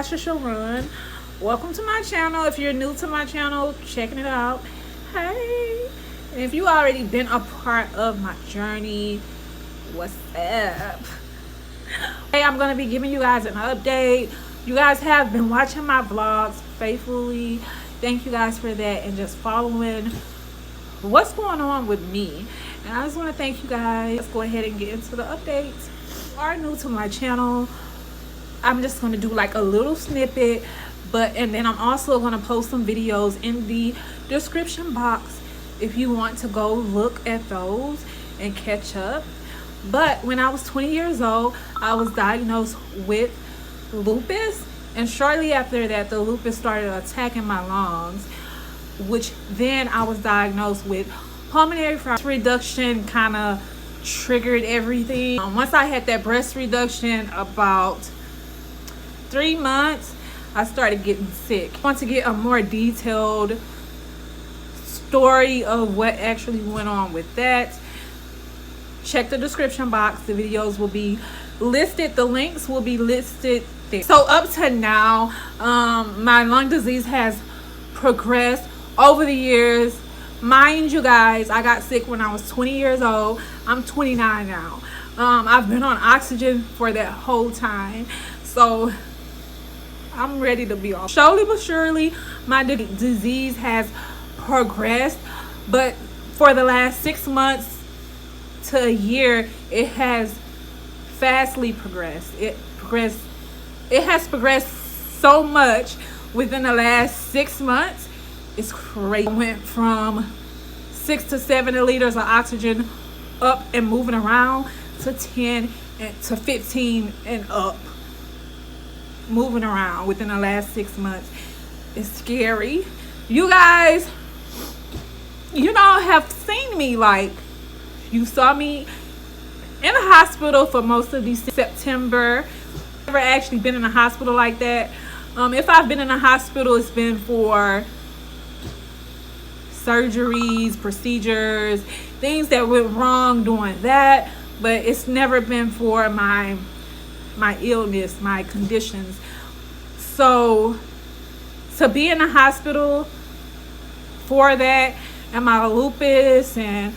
Tasha Sharon. Welcome to my channel. If you're new to my channel, checking it out, hey. And if you already been a part of my journey, what's up? Hey, I'm gonna be giving you guys an update. You guys have been watching my vlogs faithfully. Thank you guys for that, and just following what's going on with me. And I just want to thank you guys. Let's go ahead and get into the updates. If you are new to my channel, I'm just going to do like a little snippet, and then I'm also going to post some videos in the description box if you want to go look at those and catch up. But when I was 20 years old, I was diagnosed with lupus, and shortly after that, the lupus started attacking my lungs, which then I was diagnosed with pulmonary fibrosis. Reduction kind of triggered everything. Once I had that breast reduction, about 3 months, I started getting sick. I want to get a more detailed story of what actually went on with that. Check the description box. The videos will be listed. The links will be listed there. So up to now, my lung disease has progressed over the years. Mind you guys, I got sick when I was 20 years old. I'm 29 now. I've been on oxygen for that whole time. So I'm ready to be off. Slowly but surely, my disease has progressed. But for the last 6 months to a year, it has fastly progressed. It has progressed so much within the last 6 months. It's crazy. I went from 6 to 7 liters of oxygen up and moving around to 10 and to 15 and up, moving around within the last 6 months. It's scary. You guys, have seen me. Like, you saw me in the hospital for most of September. Never actually been in a hospital like that. If I've been in a hospital, it's been for surgeries, procedures, things that went wrong doing that, but it's never been for my illness, my conditions. So to be in the hospital for that, and my lupus and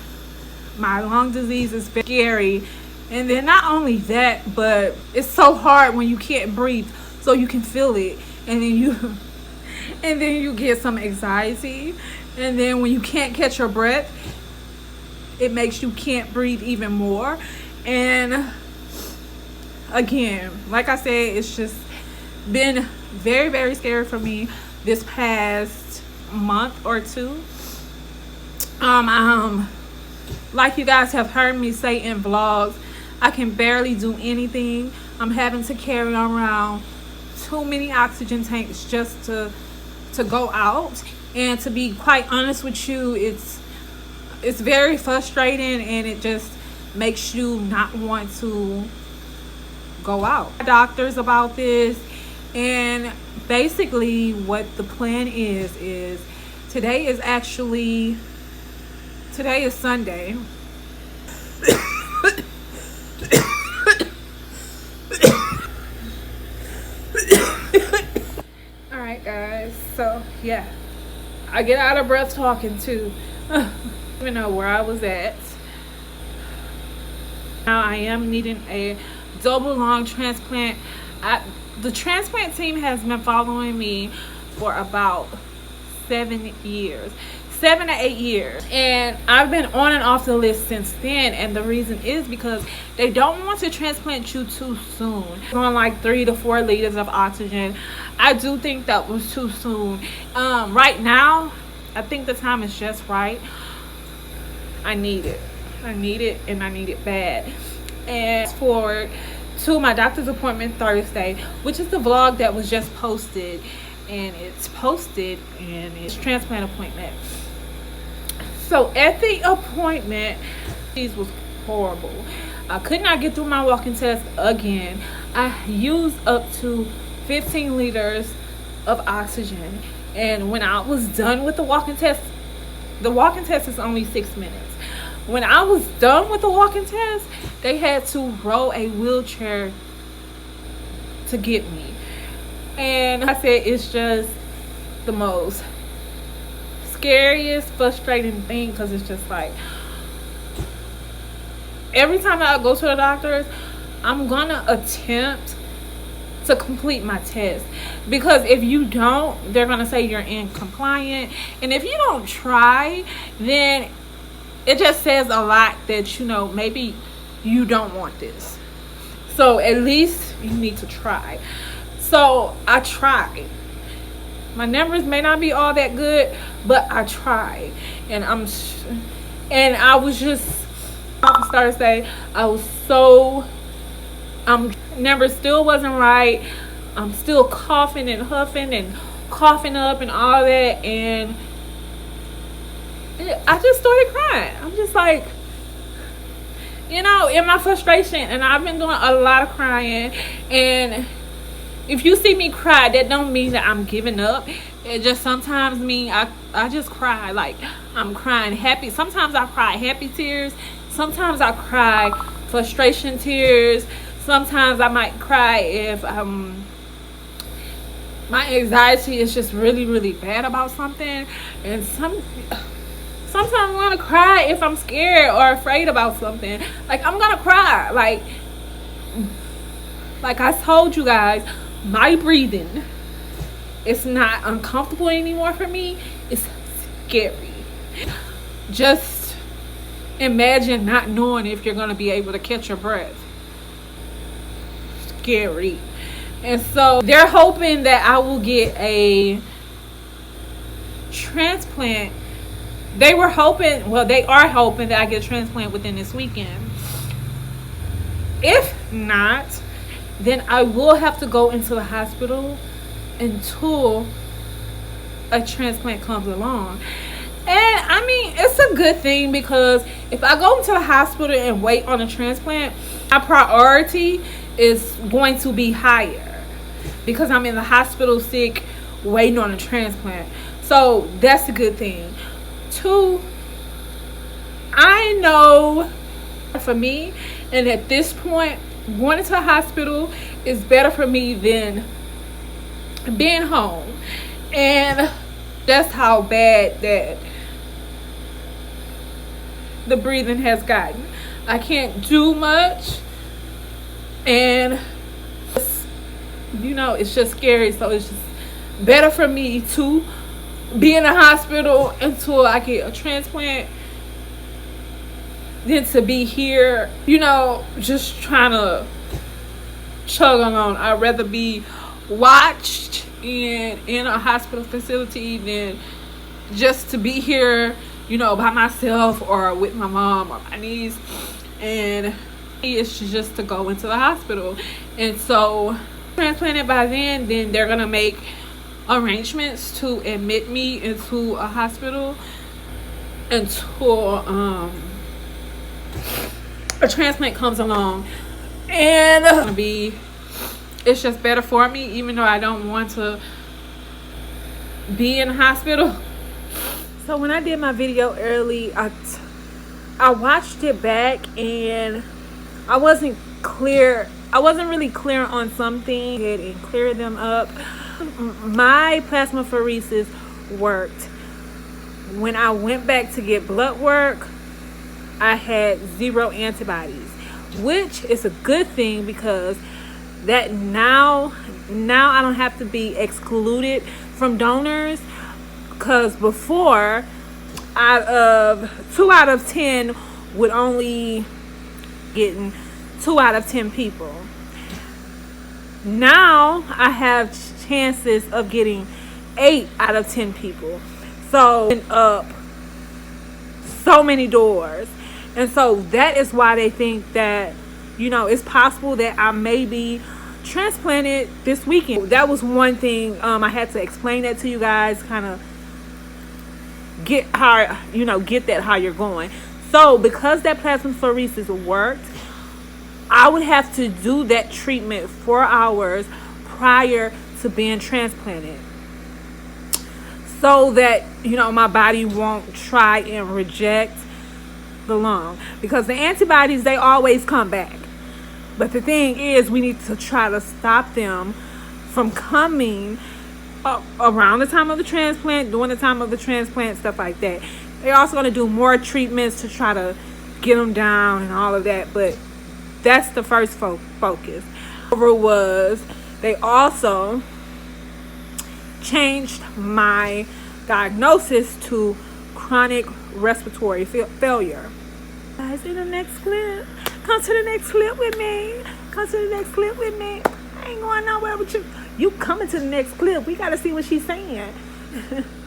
my lung disease, is very scary. And then not only that, but it's so hard when you can't breathe, so you can feel it, and then you get some anxiety. And then when you can't catch your breath, it makes you can't breathe even more. And again, like I said, it's just been very, very scary for me this past month or two. Like you guys have heard me say in vlogs, I can barely do anything. I'm having to carry around too many oxygen tanks just to go out. And to be quite honest with you, it's very frustrating, and it just makes you not want to go out. Doctors about this, and basically what the plan is today is Sunday. All right, guys. So yeah. I get out of breath talking too. I don't even know where I was at. Now I am needing a double lung transplant. The transplant team has been following me for about 7 years. 7 to 8 years. And I've been on and off the list since then. And the reason is because they don't want to transplant you too soon. On like 3 to 4 liters of oxygen. I do think that was too soon. Right now, I think the time is just right. I need it, and I need it bad. And forward to my doctor's appointment Thursday, which is the vlog that was just posted, and it's transplant appointment. So at the appointment, this was horrible. I could not get through my walking test again. I used up to 15 liters of oxygen, and when I was done with the walking test is only 6 minutes. When I was done with the walking test, they had to roll a wheelchair to get me. And I said, it's just the most scariest, frustrating thing, because it's just like every time I go to the doctors, I'm gonna attempt to complete my test, because if you don't, they're gonna say you're incompliant, and if you don't try, then it just says a lot that, you know, maybe you don't want this. So at least you need to try. So I tried. My numbers may not be all that good, but I tried, and I was just off Thursday. I was so numbers still wasn't right. I'm still coughing and huffing and coughing up and all that, and I just started crying. I'm just like, you know, in my frustration, and I've been doing a lot of crying. And if you see me cry, that don't mean that I'm giving up. It just sometimes mean I just cry, like I'm crying happy. Sometimes I cry happy tears. Sometimes I cry frustration tears. Sometimes I might cry if my anxiety is just really, really bad about something. And sometimes I want to cry if I'm scared or afraid about something. Like, I'm gonna cry. Like I told you guys, my breathing, it's not uncomfortable anymore for me. It's scary. Just imagine not knowing if you're gonna be able to catch your breath. Scary. And so they're hoping that I will get a transplant. They are hoping that I get a transplant within this weekend. If not, then I will have to go into the hospital until a transplant comes along. And I mean, it's a good thing, because if I go into the hospital and wait on a transplant, my priority is going to be higher, because I'm in the hospital sick waiting on a transplant. So that's a good thing. 2, I know for me, and at this point, going into the hospital is better for me than being home. And that's how bad that the breathing has gotten. I can't do much, and you know, it's just scary. So it's just better for me to be in the hospital until I get a transplant than to be here, you know, just trying to chug along. I'd rather be watched in a hospital facility than just to be here, you know, by myself or with my mom or my niece. And it's just to go into the hospital. And so transplanted by then they're gonna make arrangements to admit me into a hospital until a transplant comes along. And it's just better for me, even though I don't want to be in the hospital. So when I did my video early, I watched it back, and I wasn't really clear on something, and clear them up. My plasmapheresis worked. When I went back to get blood work, I had 0 antibodies, which is a good thing, because that now I don't have to be excluded from donors. Because before, 2 out of 10 would only getting 2 out of 10 people. Now I have chances of getting 8 out of 10 people. So up so many doors. And so that is why they think that, you know, it's possible that I may be transplanted this weekend. That was one thing I had to explain that to you guys, kind of get how you're going. So because that plasmapheresis worked, I would have to do that treatment 4 hours prior to being transplanted, so that, you know, my body won't try and reject the lung, because the antibodies, they always come back. But the thing is, we need to try to stop them from coming around the time of the transplant, during the time of the transplant, stuff like that. They're also going to do more treatments to try to get them down and all of that, but that's the first focus. Was they also changed my diagnosis to chronic respiratory failure. Guys, in the next clip, come to the next clip with me. Come to the next clip with me. I ain't going nowhere with you. You coming to the next clip. We got to see what she's saying.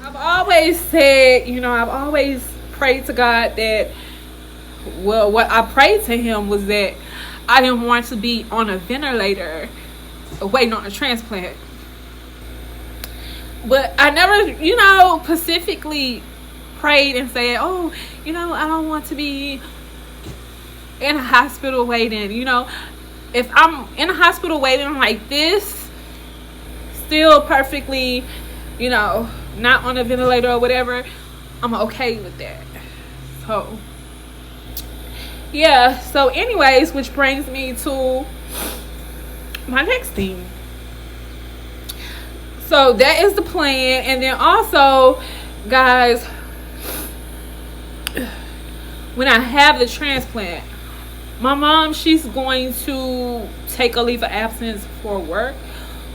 I've always said, I've always prayed to God that, well, what I prayed to him was that I didn't want to be on a ventilator waiting on a transplant. But I never, specifically prayed and said, oh, I don't want to be in a hospital waiting. If I'm in a hospital waiting like this, still perfectly, not on a ventilator or whatever, I'm okay with that. So, yeah. So anyways, which brings me to my next thing. So that is the plan. And then also, guys, when I have the transplant, my mom, she's going to take a leave of absence for work,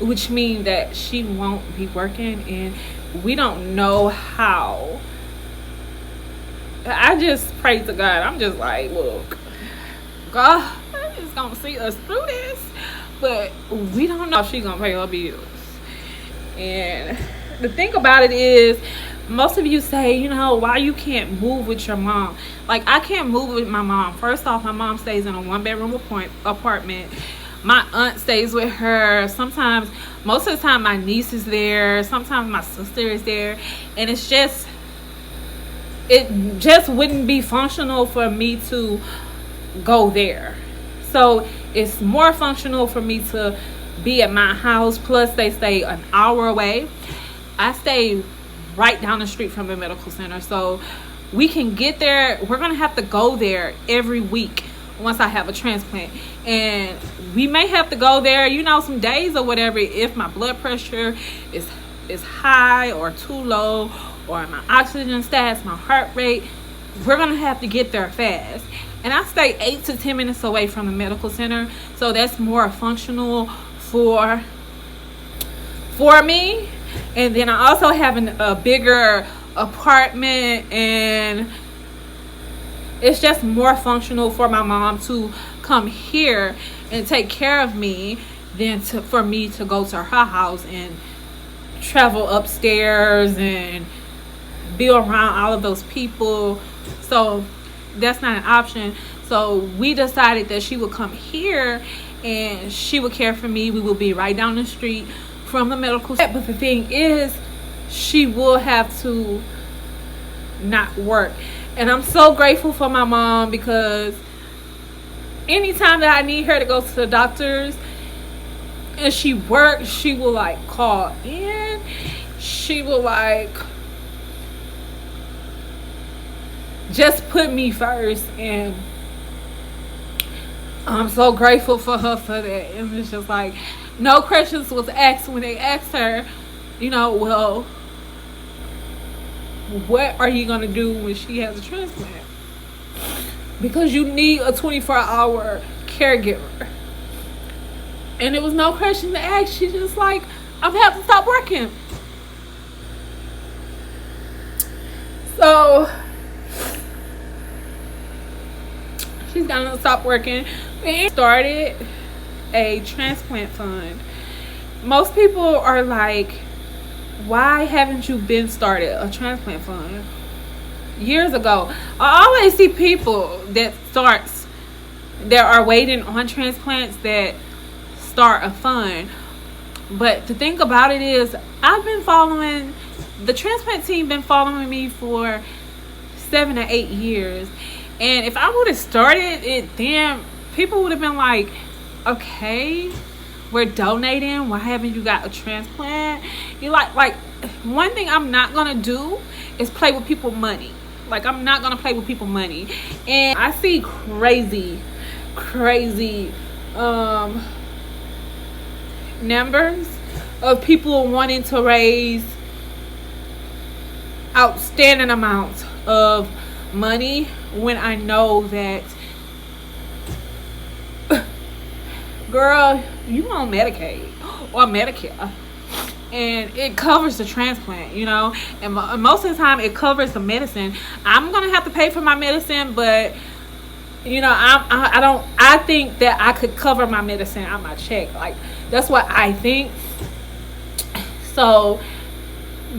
which means that she won't be working, and we don't know how. I just pray to God. I'm just like, look, God is gonna see us through this, but we don't know if she's gonna pay her bills. And the thing about it is, most of you say, why you can't move with your mom. Like, I can't move with my mom. First off, my mom stays in a 1-bedroom apartment. My aunt stays with her. Sometimes, most of the time, my niece is there. Sometimes my sister is there. And it just wouldn't be functional for me to go there. So it's more functional for me to be at my house. Plus, they stay an hour away. I stay right down the street from the medical center, so we can get there. We're gonna have to go there every week once I have a transplant, and we may have to go there, some days or whatever, if my blood pressure is high or too low, or my oxygen stats, my heart rate. We're gonna have to get there fast. And I stay 8 to 10 minutes away from the medical center, so that's more functional for me. And then I also have a bigger apartment, and it's just more functional for my mom to come here and take care of me than for me to go to her house and travel upstairs and be around all of those people. So that's not an option. So we decided that she would come here and she would care for me. We will be right down the street from the medical center. But the thing is, she will have to not work. And I'm so grateful for my mom, because anytime that I need her to go to the doctors and she works, she will call in. She will just put me first, and I'm so grateful for her for that. And it's just no questions was asked when they asked her, well, what are you gonna do when she has a transplant? Because you need a 24-hour caregiver. And it was no question to ask. She just I'm gonna have to stop working. So she's gonna stop working. We started a transplant fund. Most people are like, why haven't you been started a transplant fund years ago? I always see people that are waiting on transplants that start a fund. But the thing about it is, I've been following the transplant team, been following me for 7 or 8 years. And if I would have started it then, people would have been like, okay, we're donating, why haven't you got a transplant? You like one thing I'm not gonna do is play with people's money. I'm not gonna play with people's money. And I see crazy numbers of people wanting to raise outstanding amounts of money when I know that, girl, you on Medicaid or Medicare, and it covers the transplant, you know, and most of the time it covers the medicine. I'm gonna have to pay for my medicine, but you know, I think that I could cover my medicine on my check. Like, that's what I think. So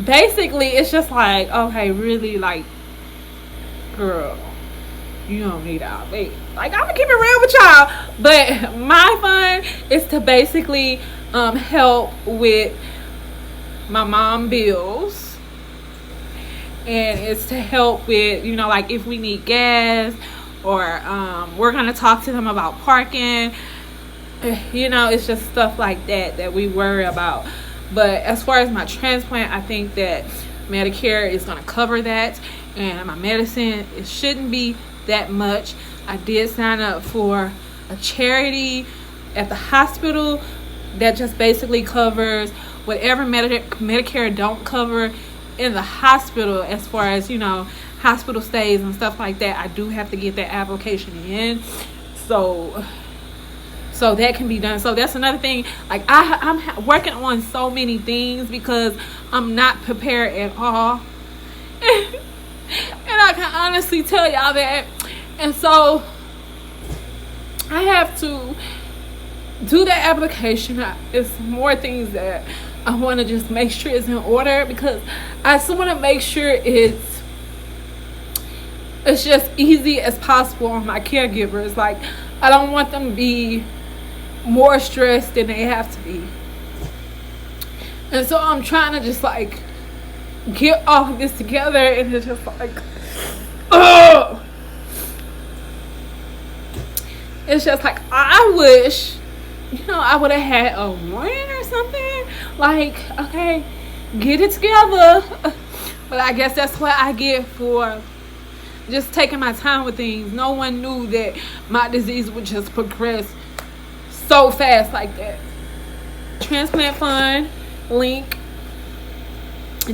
basically it's just like, okay, really, like, girl, you don't need all that. Like, I'm gonna keep it real with y'all, but my fund is to basically help with my mom bills, and it's to help with, you know, like if we need gas, or we're gonna talk to them about parking. You know, it's just stuff like that we worry about. But as far as my transplant, I think that Medicare is gonna cover that, and my medicine, it shouldn't be that much. I did sign up for a charity at the hospital that just basically covers whatever Medicare don't cover in the hospital, as far as, you know, hospital stays and stuff like that. I do have to get that application in, so that can be done. So that's another thing. Like, I'm working on so many things because I'm not prepared at all, and I can honestly tell y'all that. And so I have to do that application. It's more things that I want to just make sure is in order, because I just want to make sure it's just easy as possible on my caregivers. Like, I don't want them to be more stressed than they have to be. And so I'm trying to just like get all of this together, and it's just like, oh, it's just like, I wish, you know, I would have had a warning or something. Like, okay, get it together. But I guess that's what I get for just taking my time with things. No one knew that my disease would just progress so fast like that. Transplant fund link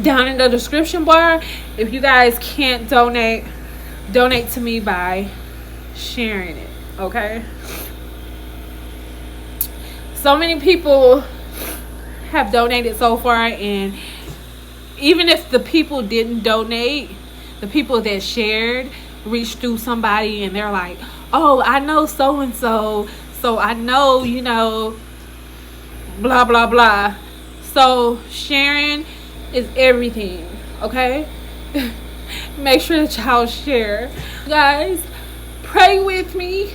down in the description bar. If you guys can't donate to me by sharing it, okay? So many people have donated so far, and even if the people didn't donate, the people that shared reached through somebody, and they're like, oh, I know so and so, so I know, you know, blah blah blah. So sharing is everything, okay? Make sure that y'all share. Guys, pray with me.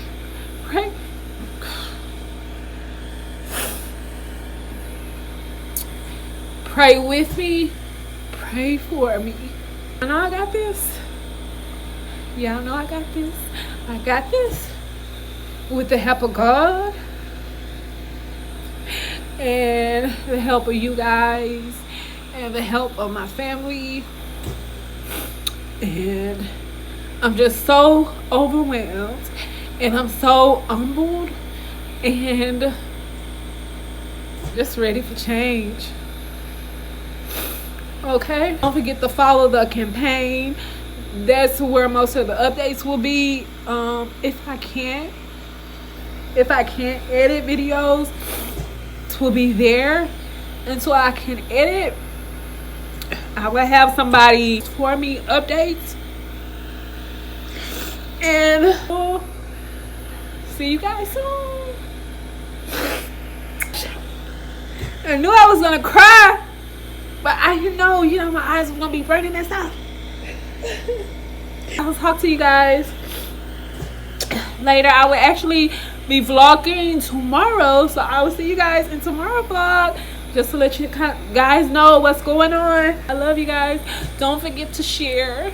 Pray with me. Pray for me. I know I got this. Y'all know I got this. I got this. With the help of God and the help of you guys and the help of my family. And I'm just so overwhelmed, and I'm so humbled, and just ready for change. Okay, don't forget to follow the campaign. That's where most of the updates will be. If I can't edit videos, it will be there until I can edit. I will have somebody for me updates, and we'll see you guys soon. I knew I was gonna cry, but I you know my eyes were gonna be burning and stuff. I'll talk to you guys later. I will actually be vlogging tomorrow, so I will see you guys in tomorrow's vlog, just to let you guys know what's going on. I love you guys. Don't forget to share.